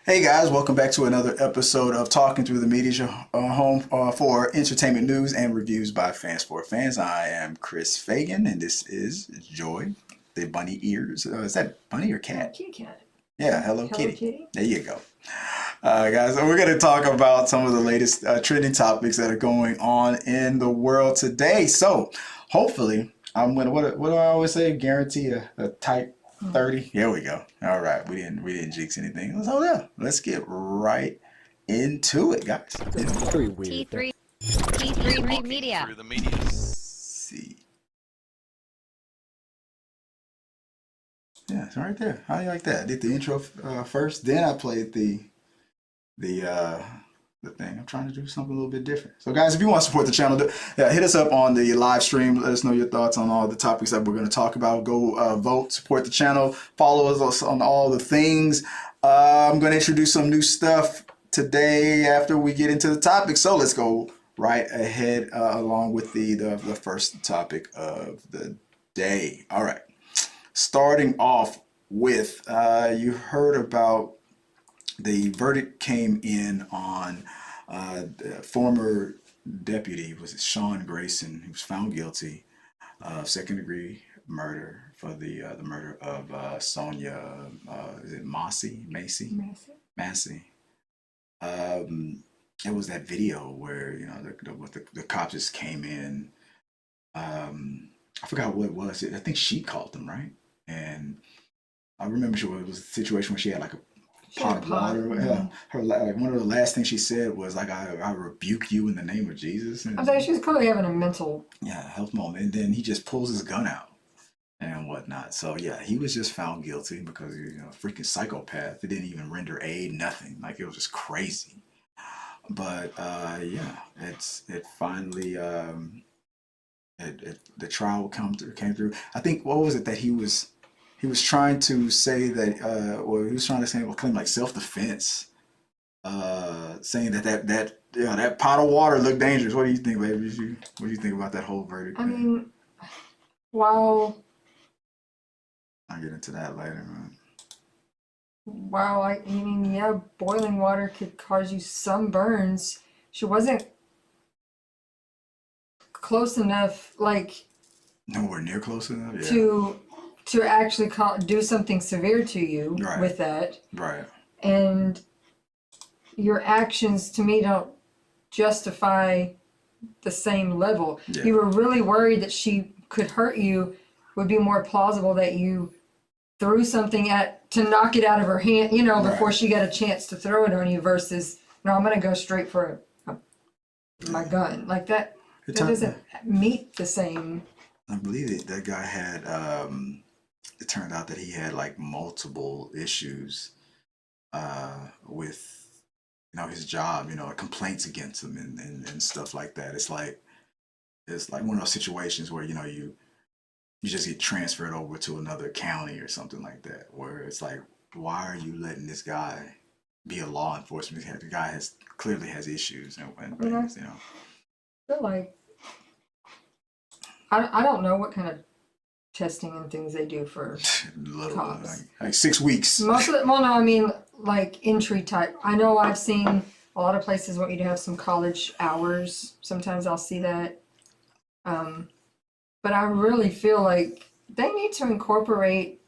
Hey guys, welcome back to another episode of Talking Through the Media, your home for entertainment news and reviews by fans for fans. I am Chris Fagan, and this is Joy, the bunny ears. Is that bunny or cat? Kitty cat. Yeah, Hello Hello Kitty. Kitty. There you go. Guys, so we're going to talk about some of the latest trending topics that are going on in the world today. So, hopefully, I'm gonna what do I always say? Guarantee a type 30. Here we go. All right, we didn't jinx anything. So yeah, let's get right into it, guys. Very weird. T3 Media. Through the media. See. Yeah, it's right there. How do you like that? I did the intro first, then I played the uh the thing. I'm trying to do something a little bit different. So guys, if you want to support the channel, hit us up on the live stream. Let us know your thoughts on all the topics that we're going to talk about. Go vote, support the channel, follow us on all the things. I'm going to introduce some new stuff today after we get into the topic. So let's go right ahead along with the first topic of the day. All right. Starting off with, you heard about the verdict came in on the former deputy, was it Sean Grayson, who was found guilty of second-degree murder for the murder of Sonya, is it Massey? Massey. It was that video where the cops just came in. I forgot what it was. I think she called them, right? And I remember it was a situation where she had like a pot of water. Her like one of the last things she said was like, "I rebuke you in the name of Jesus." And, I thought she was clearly having a mental. yeah, health moment. And then he just pulls his gun out and whatnot. So yeah, he was just found guilty because he was a freaking psychopath. It didn't even render aid, nothing. Like it was just crazy. But yeah, it finally the trial came through. I think what was it that he was trying to say that or he was trying to say claim like self-defense, saying that pot of water looked dangerous. What do you think, baby? What do you think about that whole verdict? I mean, while I'll get into that later, man. yeah, boiling water could cause you some burns. She wasn't close enough, like Nowhere near close enough. Yeah. to actually do something severe to you Right. with that. Right. And your actions, to me, don't justify the same level. Yeah. You were really worried that she could hurt you. Would be more plausible that you threw something to knock it out of her hand, before Right. she got a chance to throw it on you, versus, no, I'm going to go straight for my gun. Like that, It that turned- doesn't meet the same. I believe that guy had. It turned out that he had like multiple issues with his job. Complaints against him and stuff like that. It's like one of those situations where you just get transferred over to another county or something like that, where it's like, why are you letting this guy be a law enforcement? The guy clearly has issues and things. I feel like I don't know what kind of testing and things they do for Little, cops. like 6 weeks. Most of it, well, no, I mean like entry type. I know I've seen a lot of places want you to have some college hours. Sometimes I'll see that. But I really feel like they need to incorporate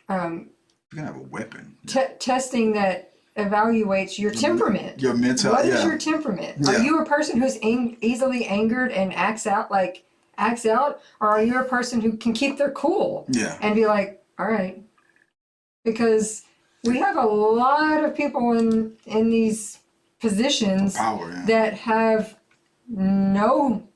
You're gonna have a weapon. testing that evaluates your temperament. Your mental. What is Yeah. your temperament? Yeah. Are you a person who's easily angered and acts out, or are you a person who can keep their cool Yeah. and be like, all right? Because we have a lot of people in these positions Power. Yeah. that have no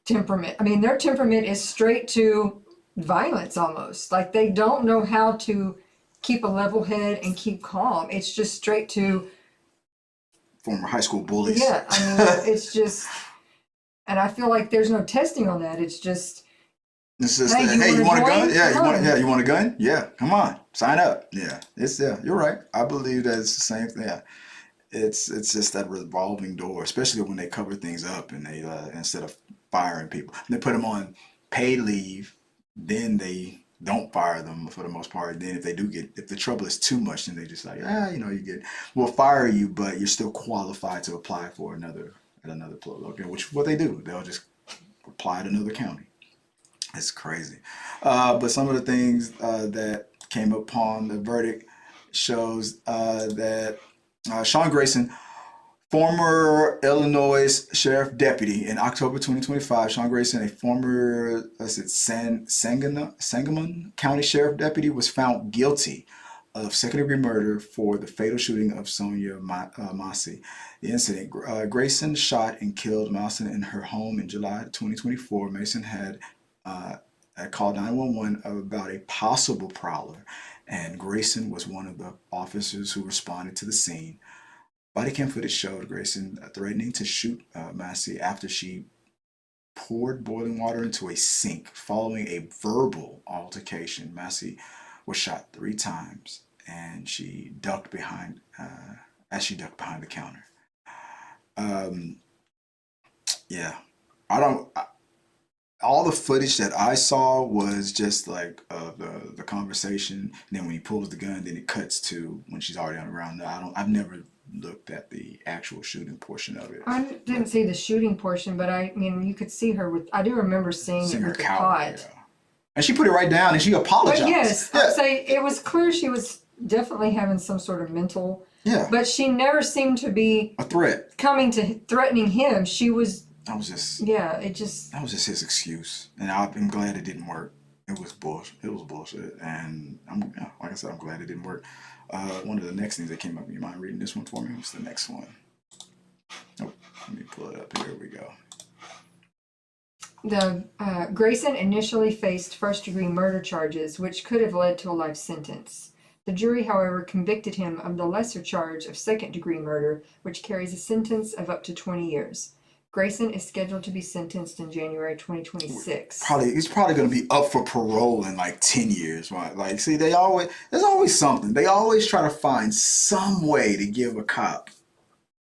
temperament. I mean, their temperament is straight to violence almost. Like they don't know how to keep a level head and keep calm. It's just straight to, Former high school bullies. yeah, I mean, it's just, and I feel like there's no testing on that. It's just, It's just, hey, hey, you want a gun? join? Yeah, Come on. you want a gun? Yeah, come on, sign up. Yeah, you're right. I believe that it's the same thing. Yeah. It's just that revolving door, especially when they cover things up and they instead of firing people, they put them on paid leave, then they don't fire them for the most part. Then if the trouble is too much, then they just like, we'll fire you, but you're still qualified to apply for another location, which is what they do. They'll just apply at another county. It's crazy. But some of the things that came upon the verdict shows that Sean Grayson, former Illinois sheriff deputy in October 2025, Sean Grayson, a former Sangamon County sheriff deputy, was found guilty of second-degree murder for the fatal shooting of Sonya Massey. The incident, Grayson shot and killed Massey in her home in July 2024. Mason had called 911 about a possible prowler, and Grayson was one of the officers who responded to the scene. Body cam footage showed Grayson threatening to shoot Massey after she poured boiling water into a sink. Following a verbal altercation, Massey was shot 3 times, and she ducked behind the counter. All the footage that I saw was just like the conversation. And then when he pulls the gun, then it cuts to when she's already on the ground. I've never looked at the actual shooting portion of it. I didn't see the shooting portion, but I mean, you could see her with. I do remember seeing it her with the cow, pot. yeah. And she put it right down, and she apologized. But yes, yeah. I'd say it was clear she was definitely having some sort of mental. Yeah. But she never seemed to be a threat. coming to threatening him. She was. That was just. Yeah, it just. That was just his excuse, and I'm glad it didn't work. It was bullshit. It was bullshit, and like I said, I'm glad it didn't work. One of the next things that came up, you mind reading this one for me? What's the next one? Oh, let me pull it up. Here we go. The Grayson initially faced first-degree murder charges, which could have led to a life sentence. The jury, however, convicted him of the lesser charge of second-degree murder, which carries a sentence of up to 20 years. Grayson is scheduled to be sentenced in January 2026. He's probably going to be up for parole in like 10 years. Right? Like, see, there's always something. They always try to find some way to give a cop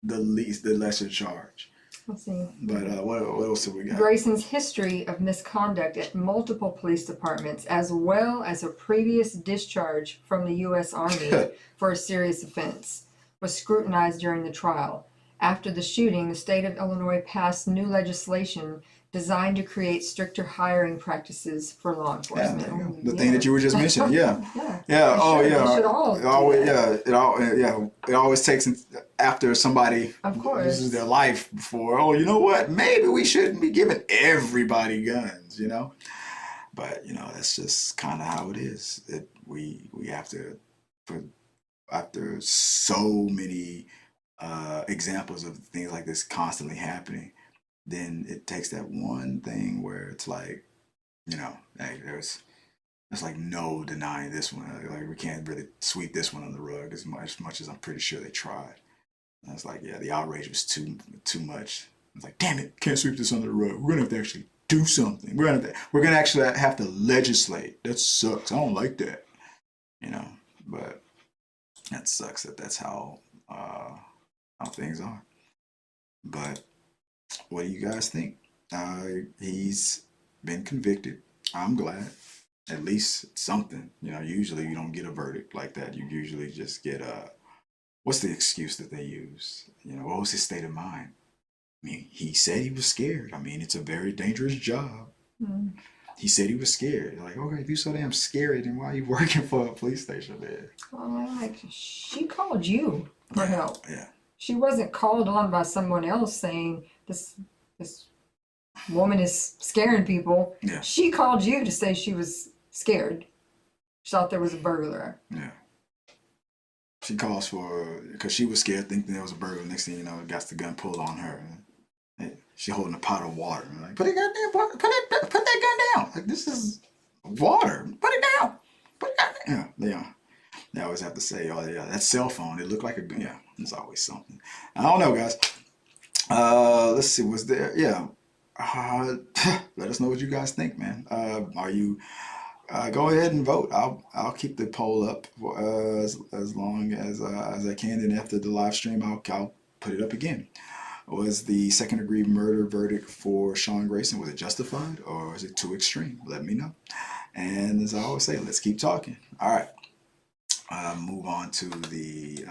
the lesser charge. Let's see. But what else have we got? Grayson's history of misconduct at multiple police departments, as well as a previous discharge from the U.S. Army for a serious offense, was scrutinized during the trial. After the shooting, the state of Illinois passed new legislation designed to create stricter hiring practices for law enforcement. The thing that you were just mentioning, yeah. It always takes after somebody loses their life before, you know what? Maybe we shouldn't be giving everybody guns, But, that's just kind of how it is. We have to, after so many examples of things like this constantly happening, then it takes that one thing where it's like, hey, there's like no denying this one. Like we can't really sweep this one on the rug as much as I'm pretty sure they tried. And it's like, the outrage was too much. It's like, damn it, can't sweep this under the rug. We're gonna have to actually do something. We're gonna actually have to legislate. That sucks. I don't like that. But that sucks that's how things are. But what do you guys think? He's been convicted. I'm glad. At least something. Usually you don't get a verdict like that. You usually just get what's the excuse that they use? What was his state of mind? I mean, he said he was scared. I mean, it's a very dangerous job. Mm. He said he was scared. Like, okay, if you're so damn scary, then why are you working for a police station there? Well, she called you for help. Yeah. She wasn't called on by someone else saying this woman is scaring people. Yeah. She called you to say she was scared. She thought there was a burglar. Yeah. She calls because she was scared, thinking there was a burglar. Next thing you know, got the gun pulled on her. She holding a pot of water. Like, put that gun down. Like, this is water. Put it down. Put it down. Yeah. They always have to say, that cell phone, it looked like a gun. Yeah, there's always something. I don't know, guys. Let's see, was there? Yeah. Let us know what you guys think, man. Are you? Go ahead and vote. I'll keep the poll up for, as long as I can, and after the live stream, I'll put it up again. Was the second-degree murder verdict for Sean Grayson, was it justified or is it too extreme? Let me know. And as I always say, let's keep talking. All right. Move on to the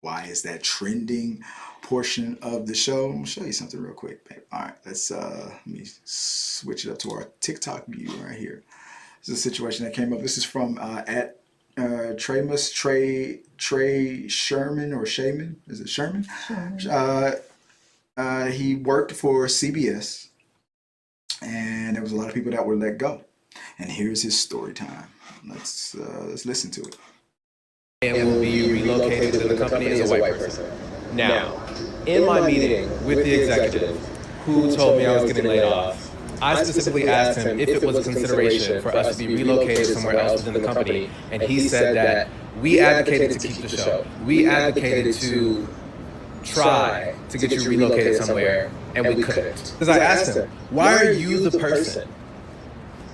why is that trending portion of the show. I'm gonna show you something real quick, babe. All right, let me switch it up to our TikTok view right here. This is a situation that came up. This is from at Trey Sherman or Shaman. Is it Sherman? He worked for CBS, and there was a lot of people that were let go. And here's his story time. Let's listen to it. And will be relocated to the company as a white person. Now, in my meeting with the executive who told me I was getting laid off, I specifically asked him if it was a consideration for us to be relocated somewhere else within the company, and he said that we advocated to keep the show. We advocated to try to get you relocated somewhere, and we couldn't. Because I asked him, why are you the person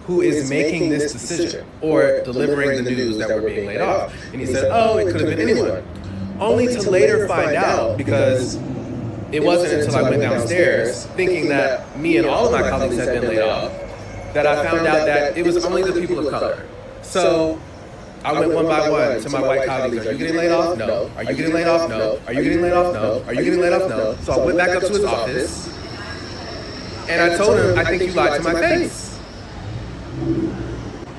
who is making this decision or delivering the news that we're being laid off? And he said, oh, it could have been anyone. Only to later find out, because it wasn't until I went downstairs thinking that me and all of my colleagues had been laid off that I found out that it was only the people of color. So I went one by one to my white colleagues. Are you getting laid off? No. Are you getting laid off? No. Are you getting laid off? No. Are you getting laid off? No. So I went back up to his office and I told him, I think you lied to my face.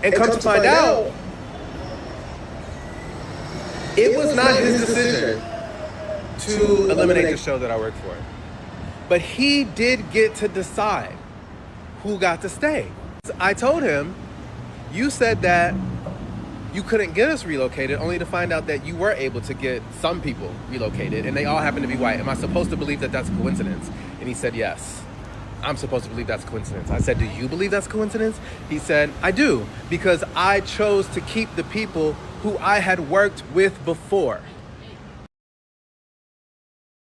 And come to find out, it was not his decision to eliminate the show that I worked for. But he did get to decide who got to stay. I told him, you said that you couldn't get us relocated, only to find out that you were able to get some people relocated, and they all happen to be white. Am I supposed to believe that that's a coincidence? And he said, yes. I'm supposed to believe that's a coincidence. I said, do you believe that's a coincidence? He said, I do, because I chose to keep the people who I had worked with before.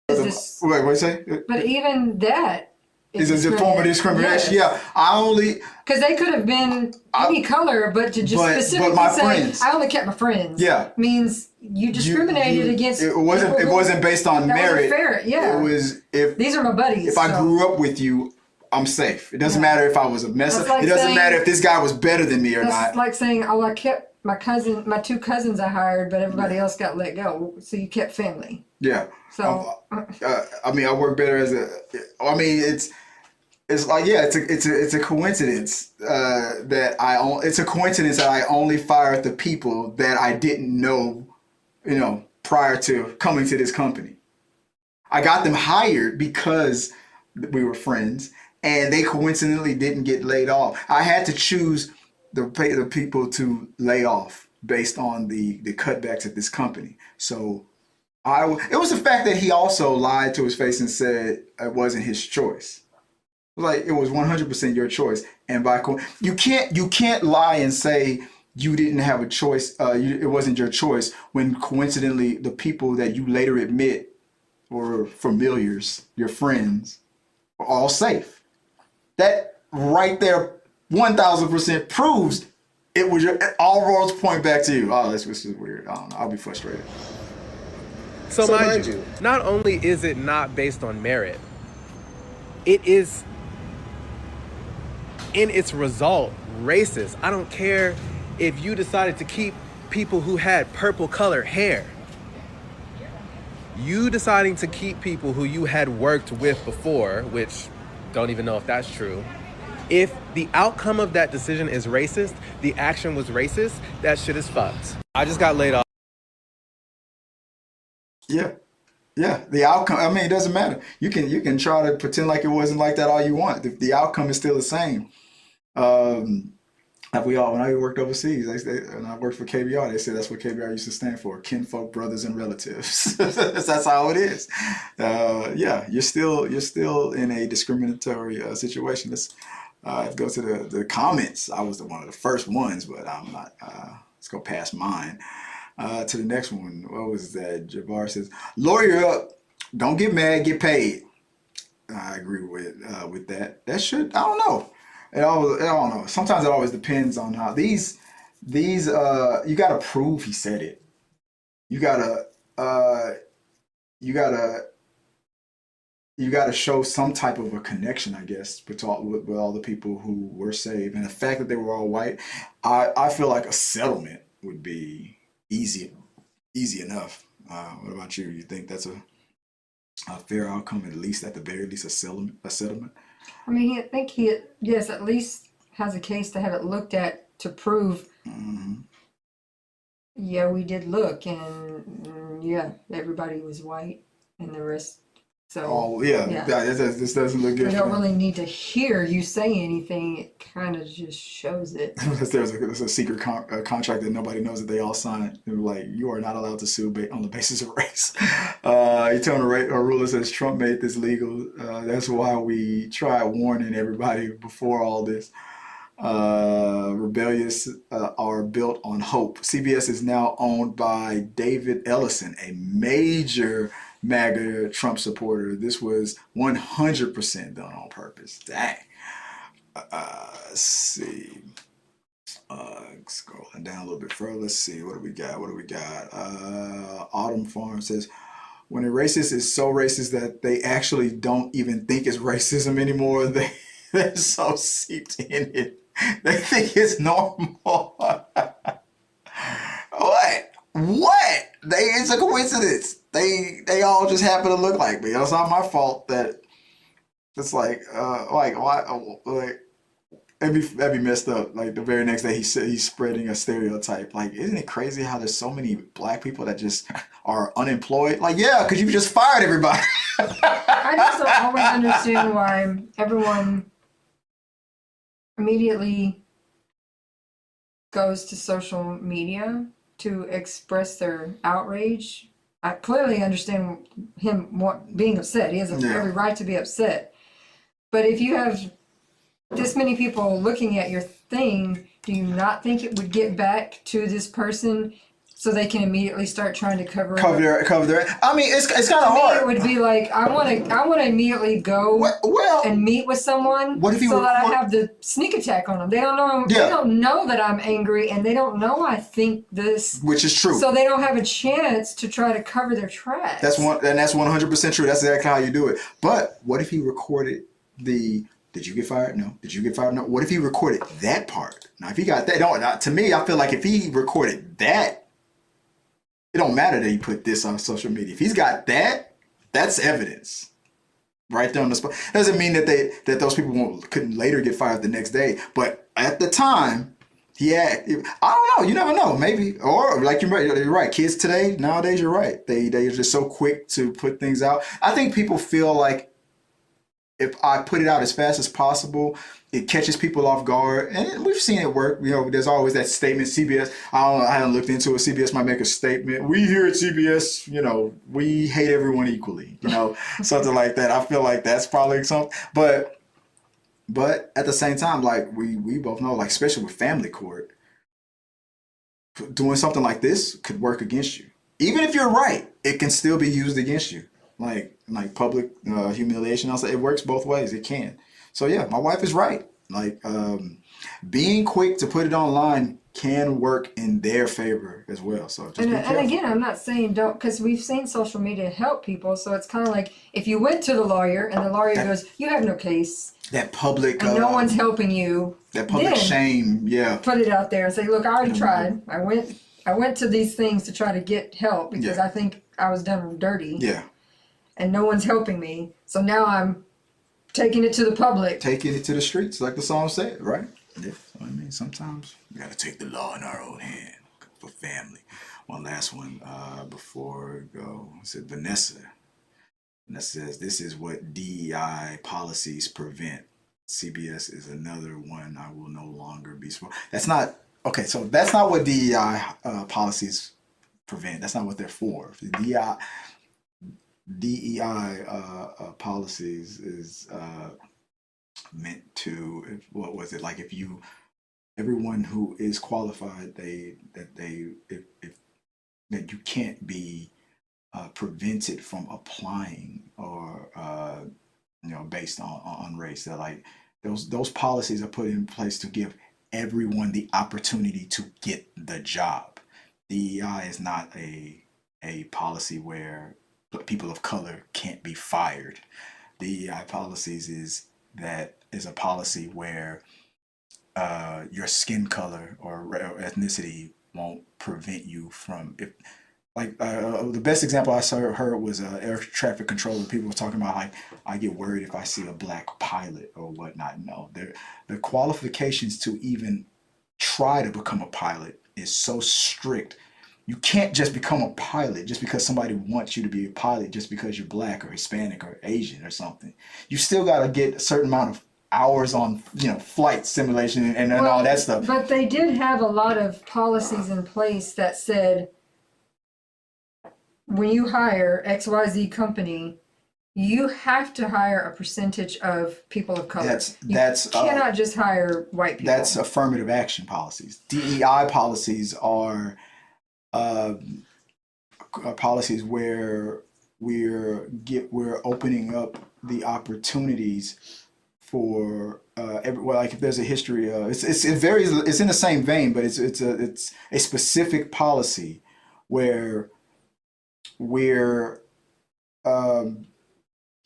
Wait, what you say? But even that is a form of discrimination. Yes. Yeah, I only because they could have been any color, but to just specifically my say, friends. I only kept my friends. Yeah, means you discriminated against. It wasn't based on merit. Fair. Yeah, it was if these are my buddies. If I grew up with you, I'm safe. It doesn't matter if I was a mess up. Like it doesn't matter if this guy was better than me or not. That's like saying, oh, I kept my two cousins I hired, but everybody else got let go. So you kept family. Yeah. So I mean, I work better as a. I mean, it's like it's a coincidence it's a coincidence that I only fired the people that I didn't know, prior to coming to this company. I got them hired because we were friends, and they coincidentally didn't get laid off. I had to choose the people to lay off based on the cutbacks at this company. So it was the fact that he also lied to his face and said it wasn't his choice. Like, it was 100% your choice. And you can't lie and say you didn't have a choice. It wasn't your choice when coincidentally the people that you later admit were familiars, your friends, were all safe. That right there, 1,000% proves it was all roads point back to you. Oh, this is weird. I don't know. I'll be frustrated. So mind you, not only is it not based on merit, it is in its result racist. I don't care if you decided to keep people who had purple colored hair. You deciding to keep people who you had worked with before, which don't even know if that's true. If the outcome of that decision is racist, the action was racist, that shit is fucked. I just got laid off. Yeah. The outcome. I mean, it doesn't matter. You can try to pretend like it wasn't like that all you want. The outcome is still the same. Like when I worked overseas, and I worked for KBR, they said that's what KBR used to stand for: kinfolk, brothers, and relatives. That's how it is. Yeah, you're still in a discriminatory situation. Let's go to the comments. I was one of the first ones, but I'm not. Let's go past mine. To the next one. What was that? Jabbar says, lawyer up. Don't get mad, get paid. I agree with that. That should, I don't know. I don't know. Sometimes it always depends on how these you gotta prove he said it. You gotta you got to show some type of a connection, I guess, with all the people who were saved, and the fact that they were all white. I feel like a settlement would be easy enough. What about you? You think that's a fair outcome, at the very least, a settlement? A settlement? I mean, I think yes, at least has a case to have it looked at to prove, Hmm. yeah, we did look, and yeah, everybody was white, and the rest. So Oh yeah, yeah, this doesn't look we good for don't them. really need to hear you say anything. It kind of just shows it. There's a secret contract that nobody knows that they all signed. They were like, you are not allowed to sue on the basis of race. Eternal ruler says Trump made this legal. That's why we tried warning everybody before all this. Rebellious are built on hope. CBS is now owned by David Ellison, a major MAGA Trump supporter. This was 100% done on purpose. Dang. Let's see. Scrolling down a little bit further. Let's see. What do we got? What do we got? Autumn Farm says, when a racist is so racist that they actually don't even think it's racism anymore, they're so seeped in it. They think it's normal. What? What? It's a coincidence. They all just happen to look like me. It's not my fault that it's like why like that'd be messed up. Like the very next day he said he's spreading a stereotype. Like, isn't it crazy how there's so many black people that just are unemployed? Like, yeah, because you just fired everybody. I just don't always understand why everyone immediately goes to social media to express their outrage. I clearly understand him being upset. He has every right to be upset. But if you have this many people looking at your thing, do you not think it would get back to this person so they can immediately start trying to cover Their. I mean, it's kind of me, hard. it would be like I want to immediately go Well, and meet with someone what if you so that I record- have the sneak attack on them. They don't know. Yeah. They don't know that I'm angry, and they don't know I think this. which is true. So they don't have a chance to try to cover their tracks. That's 100% true. That's exactly how you do it. But what if he recorded the? Did you get fired? No. Did you get fired? No. What if he recorded that part? Now, if he got that, to me, I feel like if he recorded that, it don't matter that he put this on social media. If he's got that, that's evidence right there on the spot. Doesn't mean that those people couldn't later get fired the next day. But at the time, I don't know. You never know. Maybe, or like you're right. Kids today, nowadays, you're right. They're just so quick to put things out. I think people feel like if I put it out as fast as possible, it catches people off guard, and we've seen it work. You know, there's always that statement. CBS, I don't know, I haven't looked into it. CBS might make a statement. We here at CBS, we hate everyone equally. Something like that. I feel like that's probably something. But at the same time, like we both know, like especially with family court, doing something like this could work against you. Even if you're right, it can still be used against you. Like public humiliation. Also, it works both ways. It can. So yeah, my wife is right. Like being quick to put it online can work in their favor as well. So just be careful. And again, I'm not saying don't, because we've seen social media help people. So it's kind of like if you went to the lawyer and the lawyer goes, "You have no case," that public and no one's helping you. That public shame. Yeah. Put it out there and say, "Look, I already tried. I went to these things to try to get help because I think I was done dirty. Yeah. And no one's helping me. So now I'm taking it to the public. Taking it to the streets, like the song said, right? Yeah. So, I mean, sometimes we got to take the law in our own hand for family. One last one before we go. It said Vanessa. Vanessa says, this is what DEI policies prevent. CBS is another one I will no longer be smart. That's not, okay, so that's not what DEI policies prevent. That's not what they're for. The DEI policies is meant to, what was it, like if everyone who is qualified, that you can't be prevented from applying or based on race. That like those policies are put in place to give everyone the opportunity to get the job. DEI is not a policy where people of color can't be fired. DEI policies is a policy where your skin color or ethnicity won't prevent you from if like the best example I heard was air traffic controller. People were talking about like I get worried if I see a black pilot or whatnot. No, the qualifications to even try to become a pilot is so strict. You can't just become a pilot just because somebody wants you to be a pilot just because you're black or Hispanic or Asian or something. You still got to get a certain amount of hours on flight simulation and all that stuff. But they did have a lot of policies in place that said when you hire XYZ company, you have to hire a percentage of people of color. You cannot just hire white people. That's affirmative action policies. DEI policies are policies where we're opening up the opportunities for like if there's a history it's in the same vein, but it's a specific policy where we're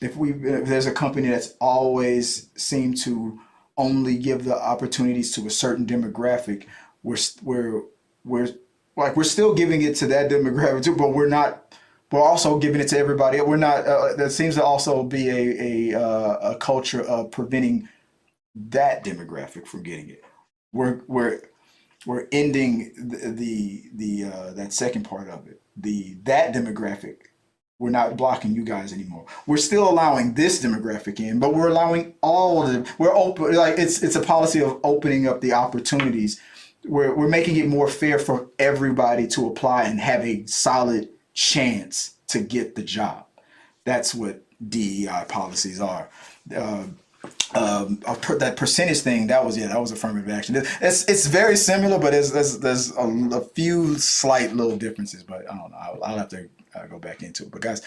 if there's a company that's always seemed to only give the opportunities to a certain demographic, we're still giving it to that demographic too, but we're also giving it to everybody. We're not there seems to also be a culture of preventing that demographic from getting it. We're ending the that second part of it. That demographic, we're not blocking you guys anymore. We're still allowing this demographic in, but we're allowing all of them. We're open, like it's a policy of opening up the opportunities. We're making it more fair for everybody to apply and have a solid chance to get the job. That's what DEI policies are. That percentage thing, that was affirmative action. It's very similar, but there's a few slight little differences. But I don't know. I'll have to go back into it. But guys,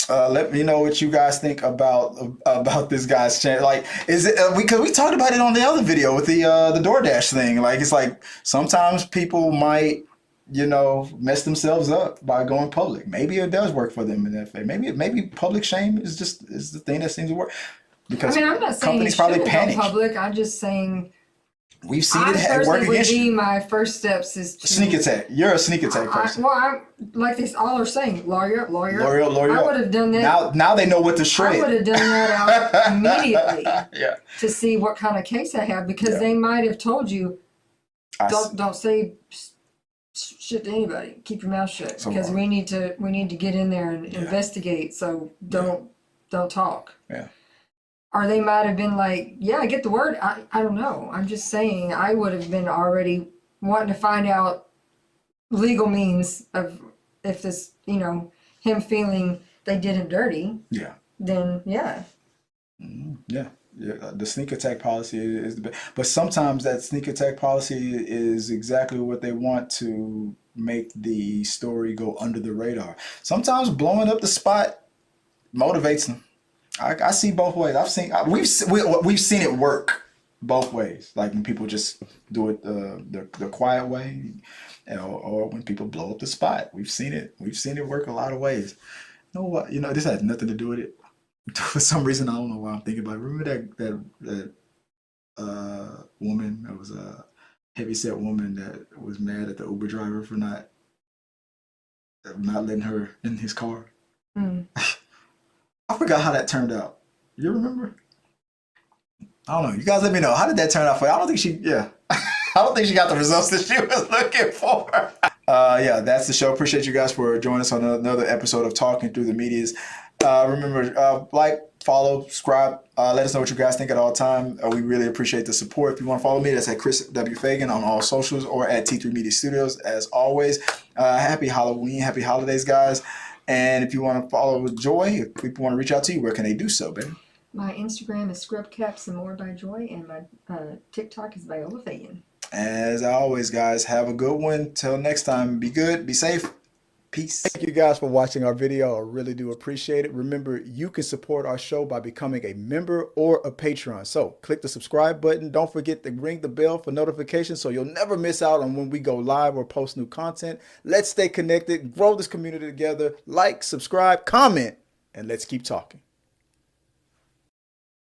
let me know what you guys think about this guy's channel. Like, is it because we talked about it on the other video with the DoorDash thing? Like, it's like sometimes people might mess themselves up by going public. Maybe it does work for them in that way. Maybe public shame is the thing that seems to work. Because I'm not saying you shouldn't go public. I'm just saying we've seen it work against you. My first steps is to sneak attack. You're a sneak attack person. I'm like this. All are saying lawyer. I would have done Now that. they know what to shred. I would have done that out immediately. Yeah. To see what kind of case I have, because they might have told you, don't say shit to anybody. Keep your mouth shut, because we need to get in there and investigate. So don't talk. Yeah. Or they might have been like, yeah, get the word. I don't know. I'm just saying I would have been already wanting to find out legal means of if this, him feeling they did him dirty. Yeah. Then, yeah. Yeah. Yeah. The sneak attack policy is the best. But sometimes that sneak attack policy is exactly what they want to make the story go under the radar. Sometimes blowing up the spot motivates them. I see both ways. We've seen it work both ways. Like when people just do it the quiet way, or when people blow up the spot. We've seen it work a lot of ways. You know what? This has nothing to do with it. For some reason, I don't know why I'm thinking about it. Remember that woman that was a heavyset woman that was mad at the Uber driver for not letting her in his car. Mm. I forgot how that turned out. You remember? I don't know. You guys let me know. How did that turn out for you? I don't think she got the results that she was looking for. That's the show. Appreciate you guys for joining us on another episode of Talking Through the Medias. Remember, like, follow, subscribe. Let us know what you guys think at all time. We really appreciate the support. If you want to follow me, that's at Chris W. Fagan on all socials or at T3 Media Studios. As always, happy Halloween, happy holidays, guys. And if you want to follow Joy, if people want to reach out to you, where can they do so, baby? My Instagram is Scrubcaps and More by Joy, and my TikTok is Viola Fagan. As always, guys, have a good one. Till next time, be good, be safe. Peace. Thank you guys for watching our video. I really do appreciate it. Remember, you can support our show by becoming a member or a patron. So click the subscribe button. Don't forget to ring the bell for notifications so you'll never miss out on when we go live or post new content. Let's stay connected, grow this community together. Like, subscribe, comment, and let's keep talking.